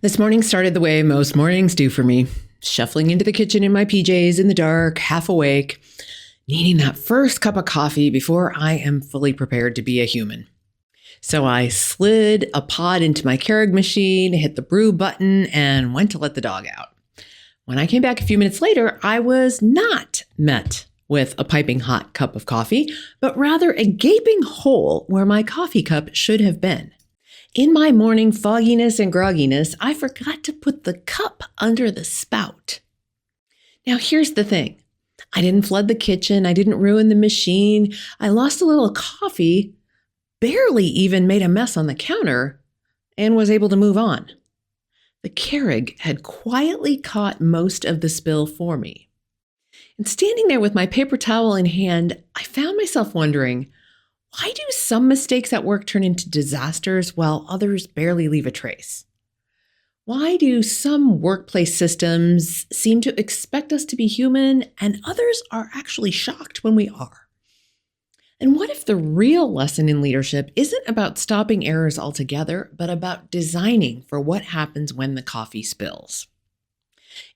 This morning started the way most mornings do for me, shuffling into the kitchen in my PJs in the dark, half awake, needing that first cup of coffee before I am fully prepared to be a human. So I slid a pod into my Keurig machine, hit the brew button, and went to let the dog out. When I came back a few minutes later, I was not met with a piping hot cup of coffee, but rather a gaping hole where my coffee cup should have been. In my morning fogginess and grogginess, I forgot to put the cup under the spout. Now, here's the thing. I didn't flood the kitchen. I didn't ruin the machine. I lost a little coffee, barely even made a mess on the counter, and was able to move on. The Keurig had quietly caught most of the spill for me. And standing there with my paper towel in hand, I found myself wondering, why do some mistakes at work turn into disasters while others barely leave a trace? Why do some workplace systems seem to expect us to be human and others are actually shocked when we are? And what if the real lesson in leadership isn't about stopping errors altogether, but about designing for what happens when the coffee spills?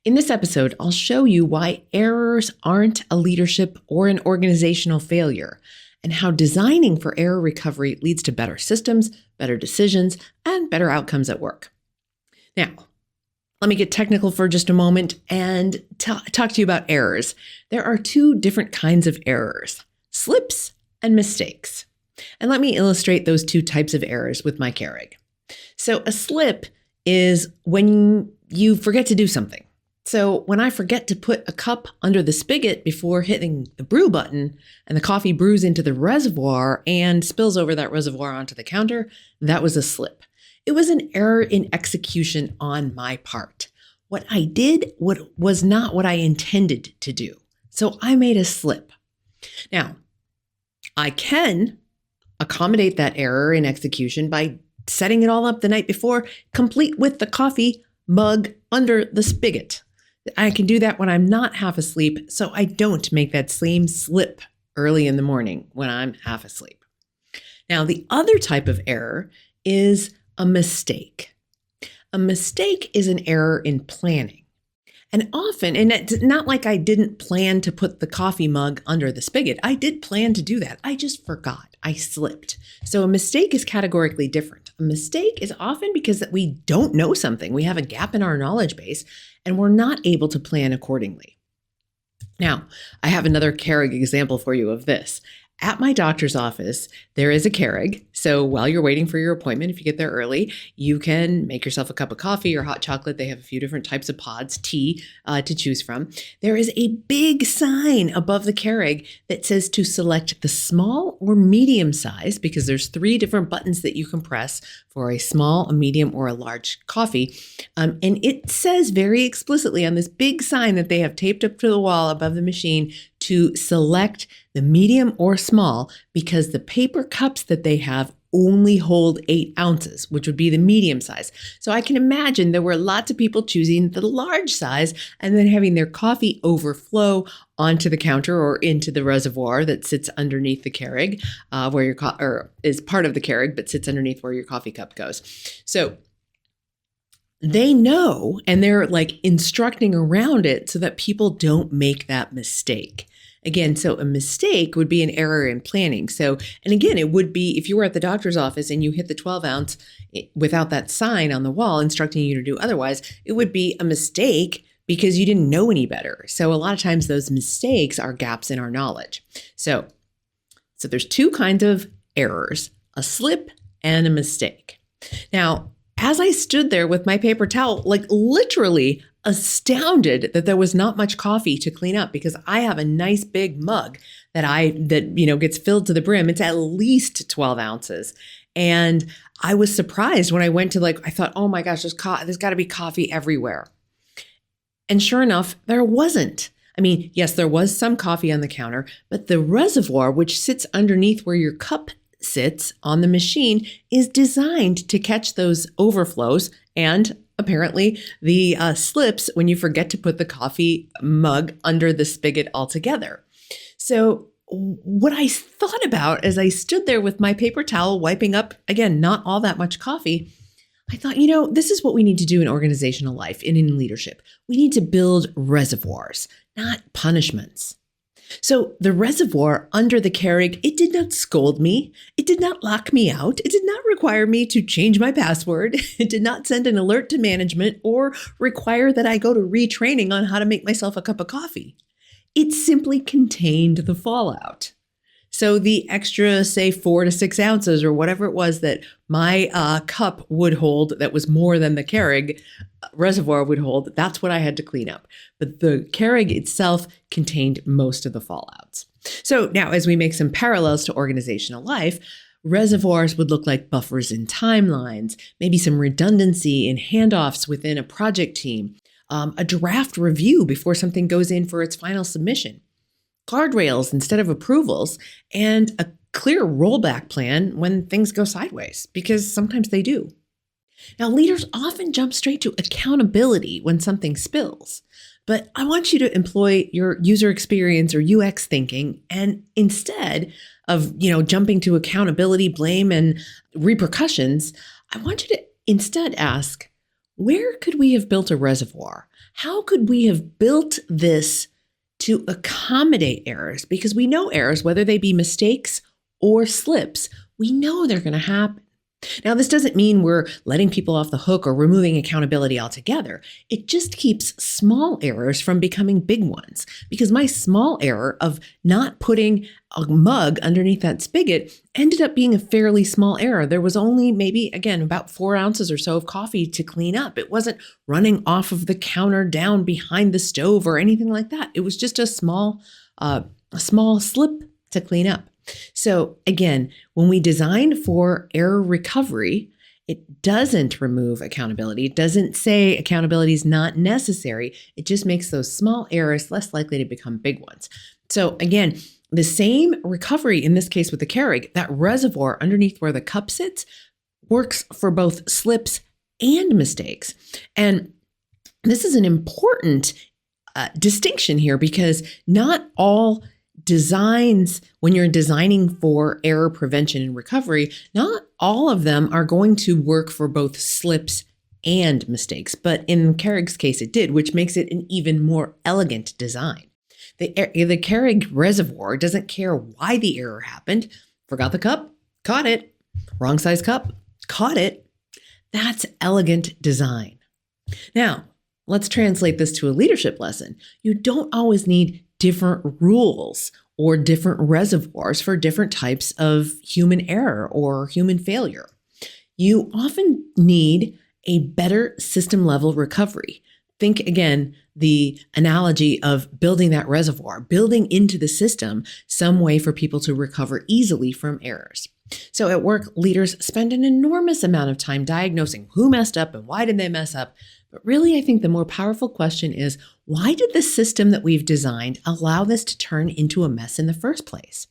In this episode, I'll show you why errors aren't a leadership or an organizational failure, and how designing for error recovery leads to better systems, better decisions, and better outcomes at work. Now, let me get technical for just a moment and talk to you about errors. There are two different kinds of errors, slips and mistakes. And let me illustrate those two types of errors with my Keurig. So a slip is when you forget to do something. So when I forget to put a cup under the spigot before hitting the brew button and the coffee brews into the reservoir and spills over that reservoir onto the counter, that was a slip. It was an error in execution on my part. What I did was not what I intended to do. So I made a slip. Now, I can accommodate that error in execution by setting it all up the night before, complete with the coffee mug under the spigot. I can do that when I'm not half asleep, so I don't make that same slip early in the morning when I'm half asleep. Now, the other type of error is a mistake. A mistake is an error in planning. And often, and it's not like I didn't plan to put the coffee mug under the spigot. I did plan to do that. I just forgot. I slipped. So a mistake is categorically different. A mistake is often because we don't know something. We have a gap in our knowledge base and we're not able to plan accordingly. Now, I have another Keurig example for you of this. At my doctor's office, there is a Keurig. So while you're waiting for your appointment, if you get there early, you can make yourself a cup of coffee or hot chocolate. They have a few different types of pods, tea to choose from. There is a big sign above the Keurig that says to select the small or medium size, because there's 3 different buttons that you can press for a small, a medium, or a large coffee. And it says very explicitly on this big sign that they have taped up to the wall above the machine to select the medium or small, because the paper cups that they have only hold 8 ounces, which would be the medium size. So I can imagine there were lots of people choosing the large size and then having their coffee overflow onto the counter or into the reservoir that sits underneath the Keurig, where your or is part of the Keurig, but sits underneath where your coffee cup goes. So they know, and they're like instructing around it so that people don't make that mistake. Again, so a mistake would be an error in planning. So, and again, it would be if you were at the doctor's office and you hit the 12 ounce without that sign on the wall instructing you to do otherwise, it would be a mistake because you didn't know any better. So a lot of times those mistakes are gaps in our knowledge. So there's 2 kinds of errors, a slip and a mistake. Now, as I stood there with my paper towel, like literally astounded that there was not much coffee to clean up, because I have a nice big mug that gets filled to the brim. It's at least 12 ounces. And I was surprised when I went to I thought, oh my gosh, there's got to be coffee everywhere. And sure enough, there wasn't. I mean, yes, there was some coffee on the counter, but the reservoir, which sits underneath where your cup sits on the machine, is designed to catch those overflows and apparently the slips when you forget to put the coffee mug under the spigot altogether. So what I thought about as I stood there with my paper towel wiping up, again, not all that much coffee, I thought, this is what we need to do in organizational life and in leadership. We need to build reservoirs, not punishments. So the reservoir under the Keurig, it did not scold me. It did not lock me out. It did not require me to change my password. It did not send an alert to management or require that I go to retraining on how to make myself a cup of coffee. It simply contained the fallout. So the extra, say, 4 to 6 ounces or whatever it was that my cup would hold that was more than the Keurig reservoir would hold, that's what I had to clean up. But the Keurig itself contained most of the fallouts. So now as we make some parallels to organizational life, reservoirs would look like buffers in timelines, maybe some redundancy in handoffs within a project team, a draft review before something goes in for its final submission, guardrails instead of approvals, and a clear rollback plan when things go sideways, because sometimes they do. Now, leaders often jump straight to accountability when something spills, but I want you to employ your user experience or UX thinking, and instead of, jumping to accountability, blame, and repercussions, I want you to instead ask, where could we have built a reservoir? How could we have built this to accommodate errors? Because we know errors, whether they be mistakes or slips, we know they're going to happen. Now, this doesn't mean we're letting people off the hook or removing accountability altogether. It just keeps small errors from becoming big ones. Because my small error of not putting a mug underneath that spigot ended up being a fairly small error. There was only maybe, again, about 4 ounces or so of coffee to clean up. It wasn't running off of the counter down behind the stove or anything like that. It was just a small slip to clean up. So again, when we design for error recovery, it doesn't remove accountability. It doesn't say accountability is not necessary. It just makes those small errors less likely to become big ones. So again, the same recovery in this case with the Keurig, that reservoir underneath where the cup sits, works for both slips and mistakes. And this is an important distinction here, because not all designs, when you're designing for error prevention and recovery, not all of them are going to work for both slips and mistakes. But in Keurig's case, it did, which makes it an even more elegant design. The Keurig reservoir doesn't care why the error happened. Forgot the cup, caught it. Wrong size cup, caught it. That's elegant design. Now, let's translate this to a leadership lesson. You don't always need different rules or different reservoirs for different types of human error or human failure. You often need a better system level recovery. Think again, the analogy of building that reservoir, building into the system some way for people to recover easily from errors. So at work, leaders spend an enormous amount of time diagnosing who messed up and why did they mess up. But really, I think the more powerful question is, why did the system that we've designed allow this to turn into a mess in the first place?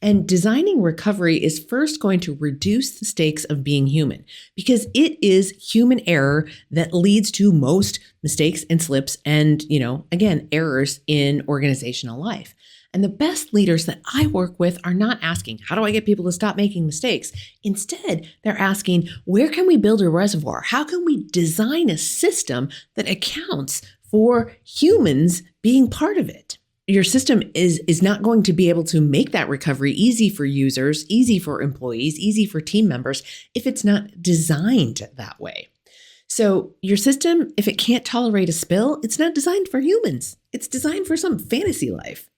And designing recovery is first going to reduce the stakes of being human, because it is human error that leads to most mistakes and slips and, again, errors in organizational life. And the best leaders that I work with are not asking, how do I get people to stop making mistakes? Instead, they're asking, where can we build a reservoir? How can we design a system that accounts for humans being part of it? Your system is not going to be able to make that recovery easy for users, easy for employees, easy for team members if it's not designed that way. So your system, if it can't tolerate a spill, it's not designed for humans. It's designed for some fantasy life.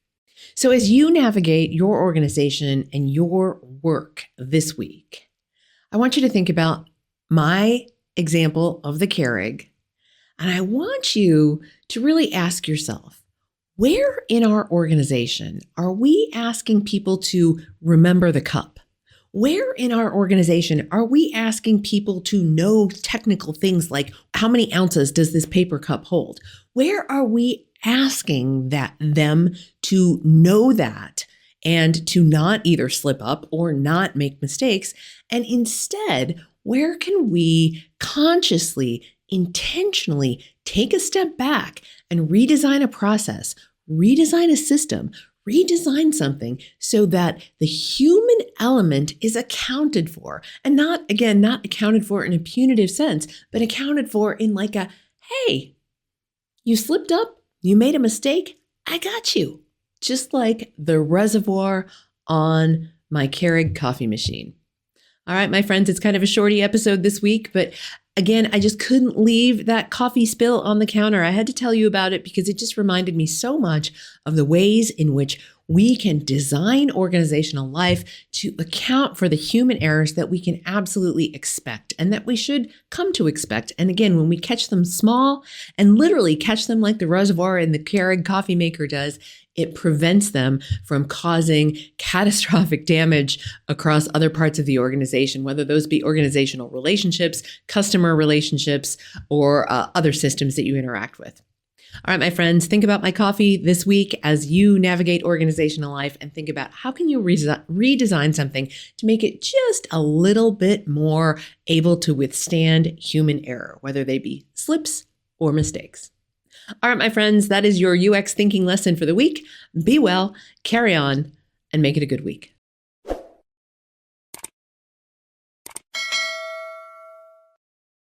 So as you navigate your organization and your work this week, I want you to think about my example of the Keurig, and I want you to really ask yourself, where in our organization are we asking people to remember the cup? Where in our organization are we asking people to know technical things like how many ounces does this paper cup hold? Where are we asking them to know that and to not either slip up or not make mistakes? And instead, where can we consciously, intentionally take a step back and redesign a process, redesign a system, redesign something so that the human element is accounted for, and not accounted for in a punitive sense, but accounted for in like a, hey, you slipped up, you made a mistake, I got you. Just like the reservoir on my Keurig coffee machine. All right, my friends, it's kind of a shorty episode this week, but again, I just couldn't leave that coffee spill on the counter. I had to tell you about it because it just reminded me so much of the ways in which we can design organizational life to account for the human errors that we can absolutely expect and that we should come to expect. And again, when we catch them small and literally catch them like the reservoir in the Keurig coffee maker does, it prevents them from causing catastrophic damage across other parts of the organization, whether those be organizational relationships, customer relationships, or other systems that you interact with. All right, my friends, think about my coffee this week as you navigate organizational life and think about how can you redesign something to make it just a little bit more able to withstand human error, whether they be slips or mistakes. All right, my friends, that is your UX thinking lesson for the week. Be well, carry on, and make it a good week.